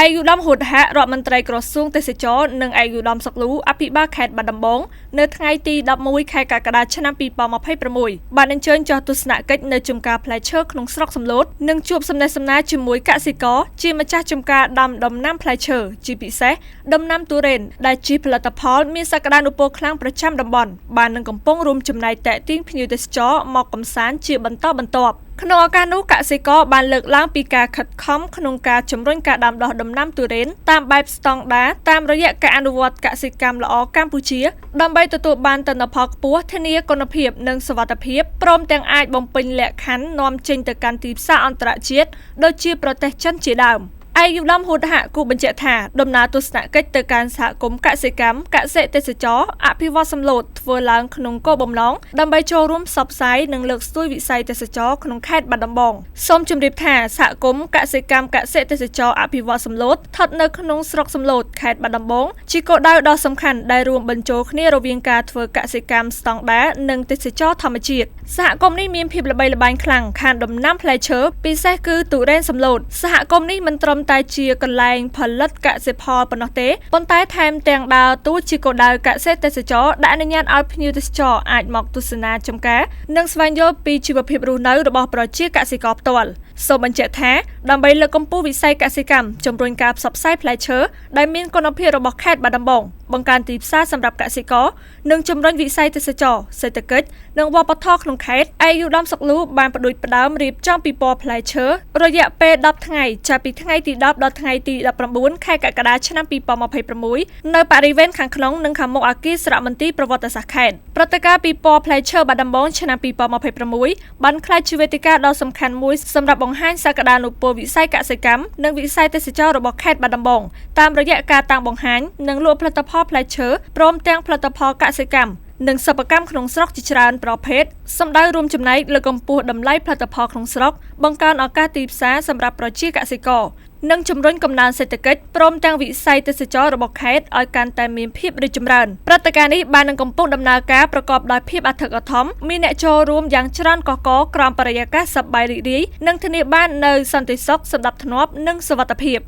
ឯកឧត្តមហួតហៈរដ្ឋមន្ត្រីក្រសួងទេសចរនិងឯកឧត្តមសុកលូអភិបាលខេត្តបាត់ដំបងនៅថ្ងៃទី11ខែកក្កដាឆ្នាំ2026បានអញ្ជើញចុះទស្សនកិច្ចនៅចំការផ្លែឈើក្នុងស្រុកសំឡូតនិងជួបសំណេះសំណាលជាមួយកសិករជាម្ចាស់ចំការដាំដំណាំផ្លែឈើជាពិសេសដំណាំទុរេនដែលជាផលិតផលមានសក្តានុពលខ្លាំងប្រចាំតំបន់បាននឹងកំពុងរួមចំណែកទាក់ទាញភ្ញៀវទេសចរមកកម្សាន្តជាបន្តបន្ទាប់ក្នុងឱកាសនោះកសិករបានលើកឡើងពីការខិតខំក្នុងការជំរុញការដាំដុះដំណាំទុរេនតាមបែបស្តង់ដារតាមរយៈការអនុវត្តកសិកម្មល្អកម្ពុជាដើម្បីទទួលបានទិន្នផលខ្ពស់ធានាគុណភាពនិងសុវត្ថិភាពព្រមទាំងអាចបំពេញលក្ខខណ្ឌនាំចេញទៅកាន់ទីផ្សារអន្តរជាតិដូចជាប្រទេសចិនជាដើមឯកឧត្តមហួតហៈគូបញ្ជាក់ថាដំណើរទស្សនកិច្ចទៅកាន់សហគមន៍កសិកម្មកសិទេសចរអភិវឌ្ឍសំឡូតធ្វើឡើងក្នុងគោលបំណងដើម្បីចូលរួមផ្សព្វផ្សាយនិងលើកស្ទួយវិស័យទេសចរក្នុងខេត្តបាត់ដំបងសូមជម្រាបថាសហគមន៍កសិកម្មកសិទេសចរអភិវឌ្ឍសំឡូតស្ថិតនៅក្នុងស្រុកសំឡូតខេត្តបាត់ដំបងជាគោលដៅដ៏សំខាន់ដែលរួមបញ្ចូលគ្នារវាងការធ្វើកសិកម្មស្តង់ដារនិងទេសចរធម្មជាតិសហគមន៍នេះមានភាពល្បីល្បាញខ្លាំងខាងដំណាំផ្លែឈើពិសេសគឺទុរេនសំឡូតសហគមន៍នេះមិនត្រឹមតែជាកន្លែងផលិតកសិផលប៉ុណ្ណោះទេប៉ុន្តែថែមទាំងដើរតួជាគោលដៅកសិទេសចរដែលអនុញ្ញាតឲ្យភ្ញៀវទេសចរអាចមកទស្សនាចម្ការនិងស្វែងយល់ពីជីវភាពរស់នៅរបស់ប្រជាកសិករផ្ទាល់សូមបញ្ជាក់ថាដើម្បីលើកកម្ពស់វិស័យកសិកម្មជំរុញការផ្សព្វផ្សាយផ្លែឈើដែលមានគុណភាពរបស់ខេត្តបាត់ដំបងបង្កើនទីផ្សារសម្រាប់កសិករនិងជំរុញវិស័យទេសចរសេដ្ឋកិច្ចនិងវប្បធម៌ក្នុងខេត្តឯកឧត្តមសុកលូបានផ្ដួចផ្ដើមរៀបចំពិព័រណ៍ផ្លែឈើរយៈពេល10ថ្ងៃចាប់ពីថ្ងៃទី10ដល់ថ្ងៃទី19ខែកក្កដាឆ្នាំ2026នៅបរិវេណខាងក្នុងនិងខាងមុខអគារសារមន្ទីរប្រវត្តិសាស្ត្រខេត្តព្រឹត្តិការណ៍ពិព័រណ៍ផ្លែឈើបាត់ដំបងឆ្នាំ2026បានក្លាយជាវេទិកាដ៏សំខាន់មួយសម្រាប់បង្ហាញសក្តានុពលវិស័យកសិកម្មនិងវិស័យទេសចររបស់ខេត្តបាត់ដំបងតាមរយៈការតាំងបង្ហាញនិងលក់ផលិតផលផ្លែឈើព្រមទាំងផលិតផលកសិកម្មនិងសិប្បកម្មក្នុងស្រុកជាច្រើនប្រភេទសម្ដៅរួមចំណែកលើកកម្ពស់តម្លៃផលិតផលក្នុងស្រុកបង្កើនឱកាសទីផ្សារសម្រាប់ប្រជាកសិករនិងជំរុញកំណើនសេដ្ឋកិច្ចព្រមទាំងវិស័យទេសចររបស់ខេត្តឲ្យកាន់តែមានភាពរីកចម្រើនព្រឹត្តិការណ៍នេះបាននឹងកំពុងដំណើរការប្រកបដោយភាពអធិកអធមមានអ្នកចូលរួមយ៉ាងច្រើនកកក្រោមបរិយាកាសសប្បាយរីករាយនិងធានាបាននូវសន្តិសុខសណ្ដាប់ធ្នាប់និងសុវត្ថិភាព